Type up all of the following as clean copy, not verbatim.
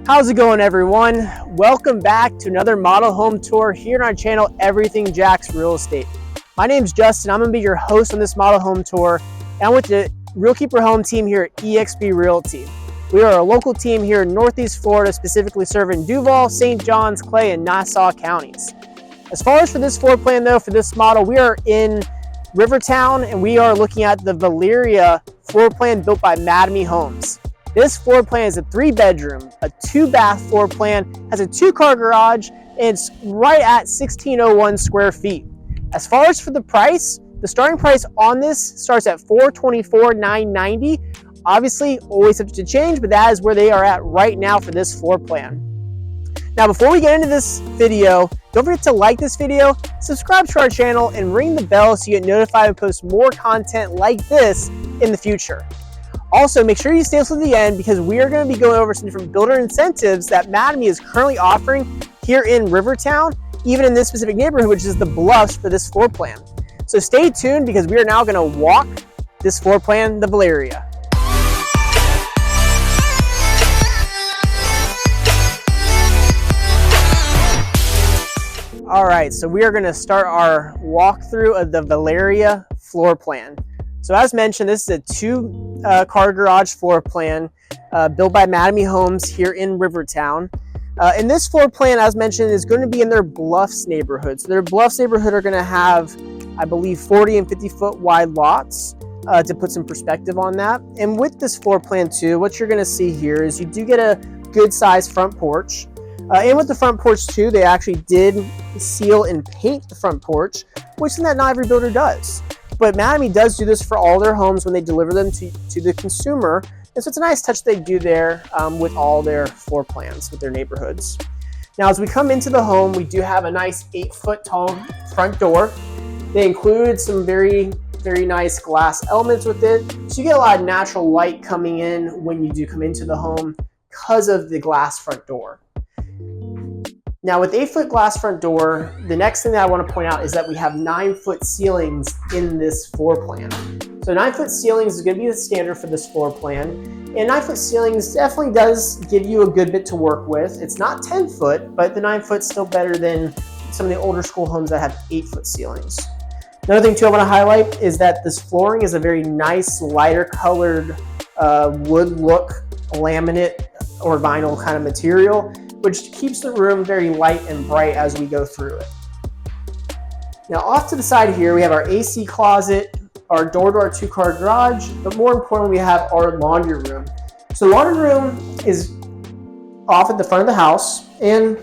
How's it going, everyone? Welcome back to another model home tour here on our channel, Everything Jax Real Estate. My name's Justin. I'm going to be your host on this model home tour, and I'm with the Real Keeper Home team here at eXp Realty. We are a local team here in Northeast Florida, specifically serving Duval, St. Johns, Clay, and Nassau counties. As far as for this floor plan, though, for this model, we are in Rivertown, and we are looking at the Valeria floor plan built by Mattamy Homes. This floor plan is a 3-bedroom, a 2-bath floor plan, has a 2-car garage, and it's right at 1,601 square feet. As far as for the price, the starting price on this starts at $424,990. Obviously, always subject to change, but that is where they are at right now for this floor plan. Now, before we get into this video, don't forget to like this video, subscribe to our channel, and ring the bell so you get notified when we post more content like this in the future. Also, make sure you stay till the end because we are going to be going over some different builder incentives that Mattamy is currently offering here in Rivertown, even in this specific neighborhood, which is the Bluffs, for this floor plan. So stay tuned because we are now going to walk this floor plan, the Valeria. All right, so we are going to start our walkthrough of the Valeria floor plan. So as mentioned, this is a 2-car garage floor plan built by Mattamy Homes here in Rivertown. And this floor plan, as mentioned, is going to be in their Bluffs neighborhood. So their Bluffs neighborhood are going to have, I believe, 40 and 50 foot wide lots to put some perspective on that. And with this floor plan too, what you're going to see here is you do get a good sized front porch. And with the front porch too, they actually did seal and paint the front porch, which is that not every builder does. But Mattamy does do this for all their homes when they deliver them to the consumer. And so it's a nice touch they do there with all their floor plans with their neighborhoods. Now, as we come into the home, we do have a nice 8-foot tall front door. They included some very nice glass elements with it. So you get a lot of natural light coming in when you do come into the home because of the glass front door. Now, with 8-foot glass front door, the next thing that I want to point out is that we have 9-foot ceilings in this floor plan. So 9-foot ceilings is going to be the standard for this floor plan. And 9-foot ceilings definitely does give you a good bit to work with. It's not 10-foot, but the 9-foot is still better than some of the older school homes that have 8-foot ceilings. Another thing too I want to highlight is that this flooring is a very nice, lighter colored wood look laminate or vinyl kind of material, which keeps the room very light and bright as we go through it. Now, off to the side here, we have our AC closet, our door to our 2-car garage, but more importantly, we have our laundry room. So the laundry room is off at the front of the house, and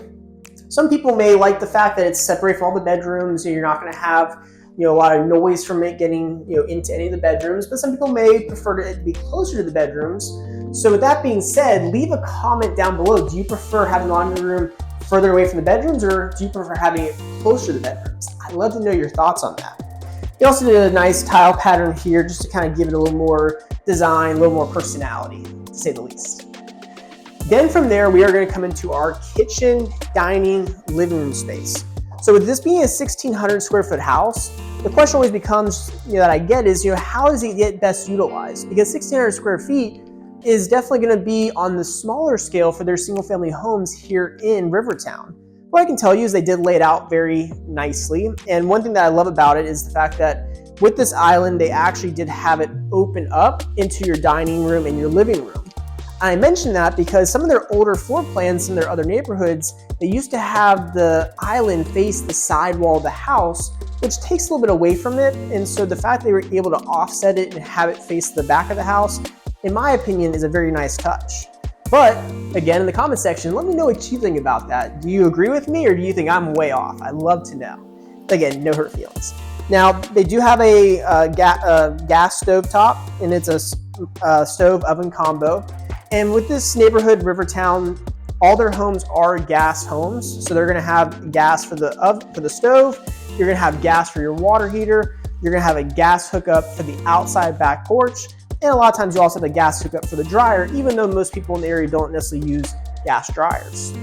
some people may like the fact that it's separated from all the bedrooms, so you're not going to have a lot of noise from it getting into any of the bedrooms, but some people may prefer it to be closer to the bedrooms. So with that being said, leave a comment down below. Do you prefer having the laundry room further away from the bedrooms, or do you prefer having it closer to the bedrooms? I'd love to know your thoughts on that. They also did a nice tile pattern here just to kind of give it a little more design, a little more personality, to say the least. Then from there, we are going to come into our kitchen, dining, living room space. So with this being a 1,600 square foot house, the question always becomes, that I get is, how does it get best utilized? Because 1,600 square feet is definitely going to be on the smaller scale for their single family homes here in Rivertown. What I can tell you is they did lay it out very nicely. And one thing that I love about it is the fact that with this island, they actually did have it open up into your dining room and your living room. And I mention that because some of their older floor plans in their other neighborhoods, they used to have the island face the side wall of the house, which takes a little bit away from it. And so the fact they were able to offset it and have it face the back of the house, in my opinion, is a very nice touch. But again, in the comment section, let me know what you think about that. Do you agree with me, or do you think I'm way off? I'd love to know. Again, no hurt feelings. Now, they do have a gas stove top, and it's a stove oven combo. And with this neighborhood, Rivertown, all their homes are gas homes. So they're going to have gas for the stove. You're going to have gas for your water heater. You're going to have a gas hookup for the outside back porch. And a lot of times you also have a gas hookup for the dryer, even though most people in the area don't necessarily use gas dryers.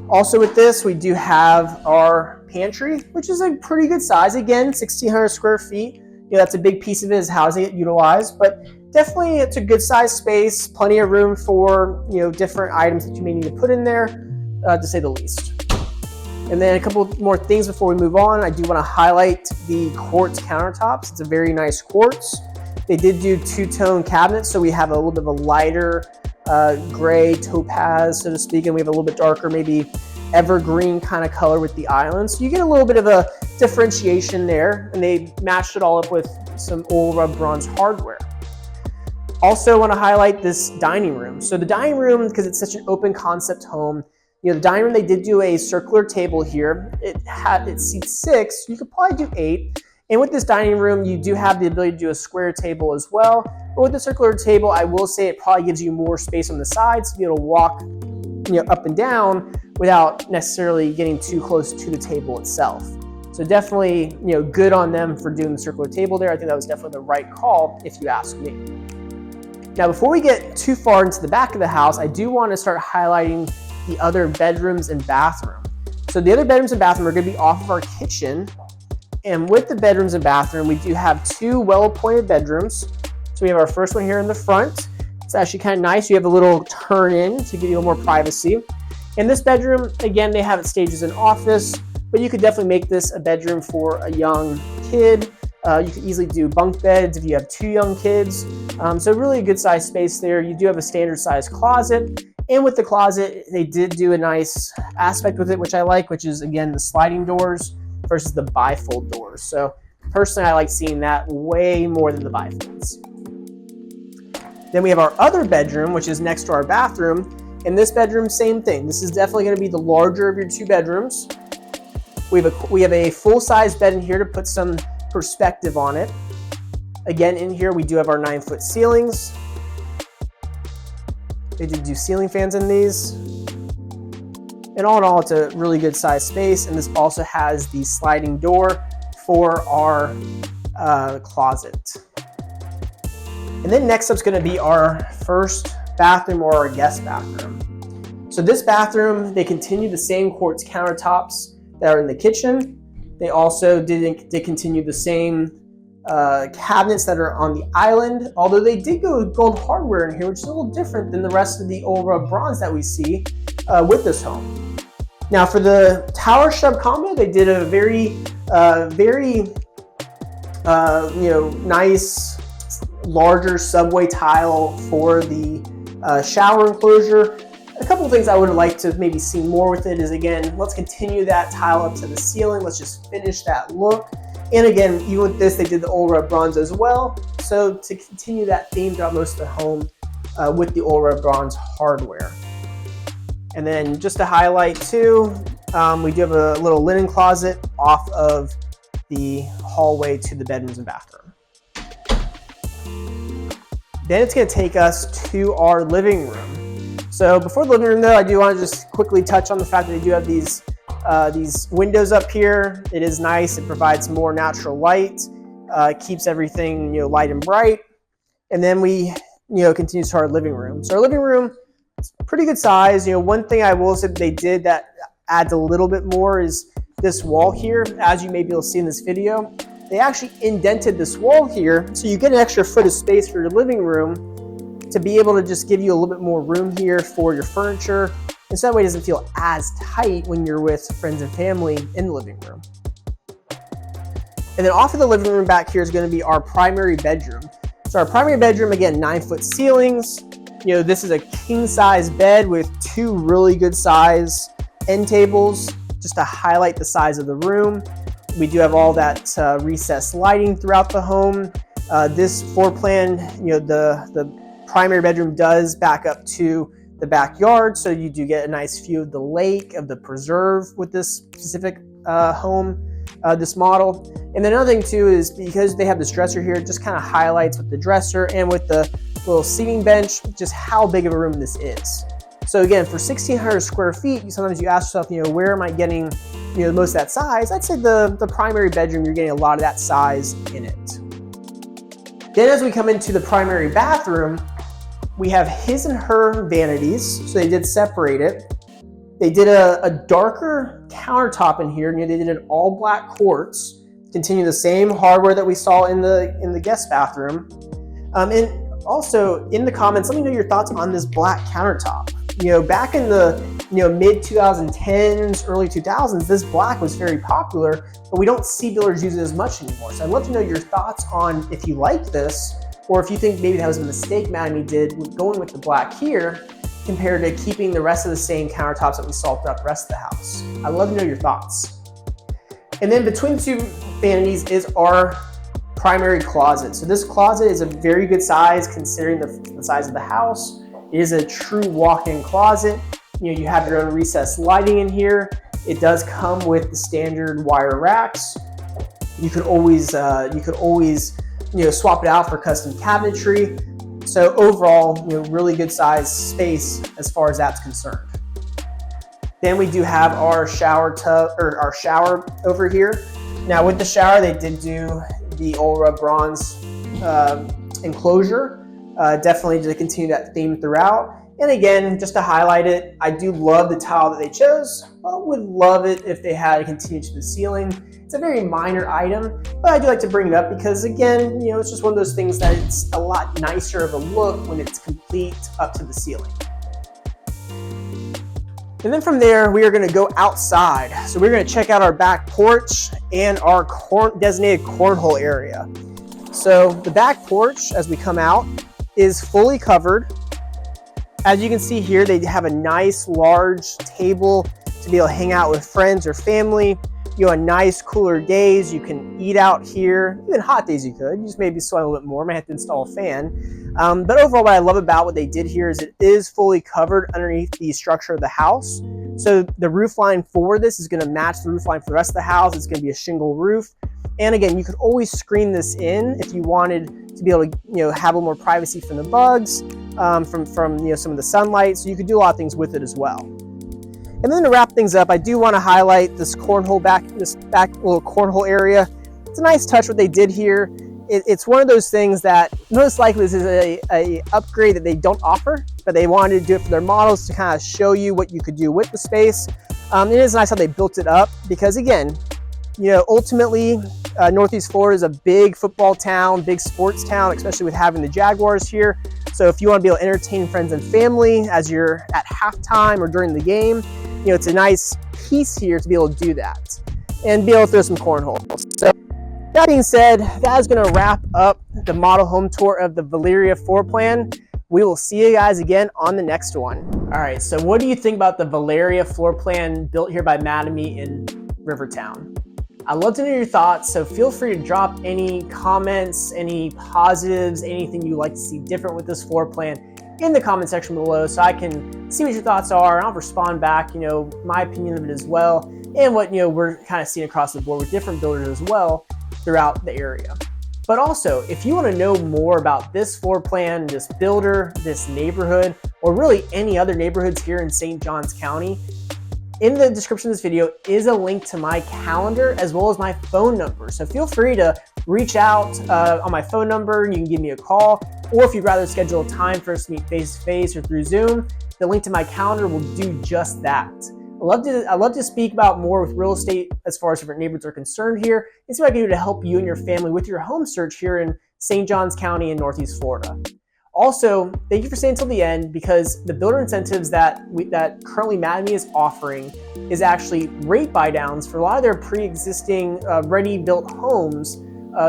Also with this, we do have our pantry, which is a pretty good size. Again, 1,600 square feet. That's a big piece of it is housing it utilized, but definitely it's a good size space, plenty of room for, you know, different items that you may need to put in there, to say the least. And then a couple more things before we move on. I do want to highlight the quartz countertops. It's a very nice quartz. They did do two-tone cabinets, so we have a little bit of a lighter gray topaz, so to speak, and we have a little bit darker, maybe evergreen kind of color with the islands. So you get a little bit of a differentiation there, and they matched it all up with some oil rub bronze hardware. Also want to highlight this dining room. So the dining room, because it's such an open concept home, you know, the dining room, they did do a circular table here. It seats 6. You could probably do 8. And with this dining room, you do have the ability to do a square table as well. But with the circular table, I will say it probably gives you more space on the sides to be able to walk, you know, up and down without necessarily getting too close to the table itself. So definitely, you know, good on them for doing the circular table there. I think that was definitely the right call, if you ask me. Now, before we get too far into the back of the house, I do want to start highlighting the other bedrooms and bathroom. So the other bedrooms and bathroom are going to be off of our kitchen. And with the bedrooms and bathroom, we do have 2 well-appointed bedrooms. So we have our first one here in the front. It's actually kind of nice. You have a little turn in to give you a little more privacy. In this bedroom, again, they have it staged as an office, but you could definitely make this a bedroom for a young kid. You could easily do bunk beds if you have 2 young kids. So really a good size space there. You do have a standard size closet. And with the closet, they did do a nice aspect with it, which I like, which is, again, the sliding doors versus the bifold doors. So personally, I like seeing that way more than the bifolds. Then we have our other bedroom, which is next to our bathroom. In this bedroom, same thing. This is definitely going to be the larger of your 2 bedrooms. We have a full-size bed in here to put some perspective on it. Again, in here, we do have our 9-foot ceilings. They did do ceiling fans in these. And all in all, it's a really good size space. And this also has the sliding door for our closet. And then next up is going to be our first bathroom, or our guest bathroom. So this bathroom, they continue the same quartz countertops that are in the kitchen. They also did continue the same cabinets that are on the island, although they did go with gold hardware in here, which is a little different than the rest of the oil rub bronze that we see with this home. Now for the tower shub combo, they did a very nice larger subway tile for the shower enclosure. A couple of things I would like to maybe see more with it is, again, let's continue that tile up to the ceiling. Let's just finish that look. And again, even with this, they did the oil rub bronze as well. So to continue that theme throughout most of the home with the oil rub bronze hardware. And then just to highlight too, we do have a little linen closet off of the hallway to the bedrooms and bathroom. Then it's going to take us to our living room. So before the living room though, I do want to just quickly touch on the fact that they do have these windows up here. It is nice. It provides more natural light, keeps everything, you know, light and bright. And then we, you know, continue to our living room. So our living room is pretty good size. You know, one thing I will say that they did that adds a little bit more is this wall here. As you may be able to see in this video, they actually indented this wall here, so you get an extra foot of space for your living room to be able to just give you a little bit more room here for your furniture. And so that way it doesn't feel as tight when you're with friends and family in the living room. And then off of the living room back here is going to be our primary bedroom. So our primary bedroom, again, 9-foot ceilings. You know, this is a king size bed with 2 really good size end tables just to highlight the size of the room. We do have all that recessed lighting throughout the home. This floor plan, you know, the primary bedroom does back up to the backyard, so you do get a nice view of the lake, of the preserve with this specific home, this model. And then another thing too is because they have this dresser here, it just kind of highlights with the dresser and with the little seating bench just how big of a room this is. So again, for 1,600 square feet, sometimes you ask yourself, you know, where am I getting, you know, most of that size? I'd say the primary bedroom, you're getting a lot of that size in it. Then as we come into the primary bathroom, we have his and her vanities. So they did separate it. They did a darker countertop in here. And they did an all black quartz, continue the same hardware that we saw in the guest bathroom. And Also, in the comments, let me know your thoughts on this black countertop. You know, back in the mid 2010s, early 2000s, this black was very popular, but we don't see builders use it as much anymore. So I'd love to know your thoughts on if you like this, or if you think maybe that was a mistake Mattamy did with going with the black here compared to keeping the rest of the same countertops that we saw throughout the rest of the house. I'd love to know your thoughts. And then between the two vanities is our primary closet. So this closet is a very good size considering the size of the house. It is a true walk-in closet. You know, you have your own recessed lighting in here. It does come with the standard wire racks. You could always swap it out for custom cabinetry. So overall, really good size space as far as that's concerned. Then we do have our shower tub, or our shower over here. Now with the shower, they did do the Ultra bronze enclosure, definitely to continue that theme throughout. And again, just to highlight it, I do love the tile that they chose, but would love it if they had to continue to the ceiling. It's a very minor item, but I do like to bring it up because again, it's just one of those things that it's a lot nicer of a look when it's complete up to the ceiling. And then from there, we are going to go outside. So we're going to check out our back porch and our designated cornhole area. So the back porch, as we come out, is fully covered. As you can see here, they have a nice large table to be able to hang out with friends or family. On nice cooler days, you can eat out here. Even hot days you could. You just maybe sweat a little bit more. Might have to install a fan. But overall, what I love about what they did here is it is fully covered underneath the structure of the house. So the roof line for this is going to match the roof line for the rest of the house. It's going to be a shingle roof. And again, you could always screen this in if you wanted to be able to have a little more privacy from the bugs, from some of the sunlight. So you could do a lot of things with it as well. And then to wrap things up, I do want to highlight this back little cornhole area. It's a nice touch what they did here. It's one of those things that most likely this is a upgrade that they don't offer, but they wanted to do it for their models to kind of show you what you could do with the space. It is nice how they built it up because again, ultimately Northeast Florida is a big football town, big sports town, especially with having the Jaguars here. So if you want to be able to entertain friends and family as you're at halftime or during the game, it's a nice piece here to be able to do that and be able to throw some cornhole. So that being said, that is going to wrap up the model home tour of the Valeria floor plan. We will see you guys again on the next one. All right, so what do you think about the Valeria floor plan built here by Mattamy in Rivertown? I'd love to know your thoughts, so feel free to drop any comments, any positives, anything you'd like to see different with this floor plan in the comment section below so I can see what your thoughts are and I'll respond back, my opinion of it as well, and what, we're kind of seeing across the board with different builders as well throughout the area. But also, if you want to know more about this floor plan, this builder, this neighborhood, or really any other neighborhoods here in St. Johns County, in the description of this video is a link to my calendar as well as my phone number. So feel free to reach out on my phone number. You can give me a call, or if you'd rather schedule a time for us to meet face-to-face or through Zoom, the link to my calendar will do just that. I love to speak about more with real estate as far as different neighborhoods are concerned here and see what I can do to help you and your family with your home search here in St. Johns County and Northeast Florida. Also, thank you for staying until the end because the builder incentives that currently Mattamy is offering is actually rate buy downs for a lot of their pre-existing ready-built homes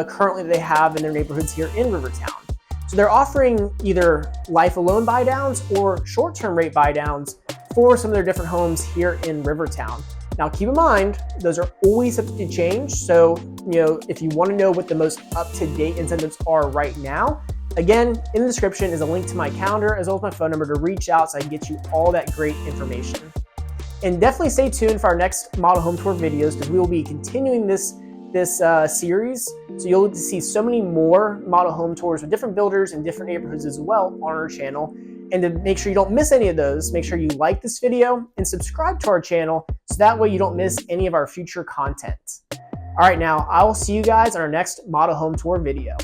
currently they have in their neighborhoods here in Rivertown. So they're offering either life alone buy downs or short-term rate buy downs for some of their different homes here in Rivertown. Now keep in mind, those are always subject to change. So, if you want to know what the most up-to-date incentives are right now, again, in the description is a link to my calendar as well as my phone number to reach out so I can get you all that great information. And definitely stay tuned for our next model home tour videos because we will be continuing this series. So you'll get to see so many more model home tours with different builders and different neighborhoods as well on our channel. And to make sure you don't miss any of those, make sure you like this video and subscribe to our channel so that way you don't miss any of our future content. All right, now I will see you guys on our next model home tour video.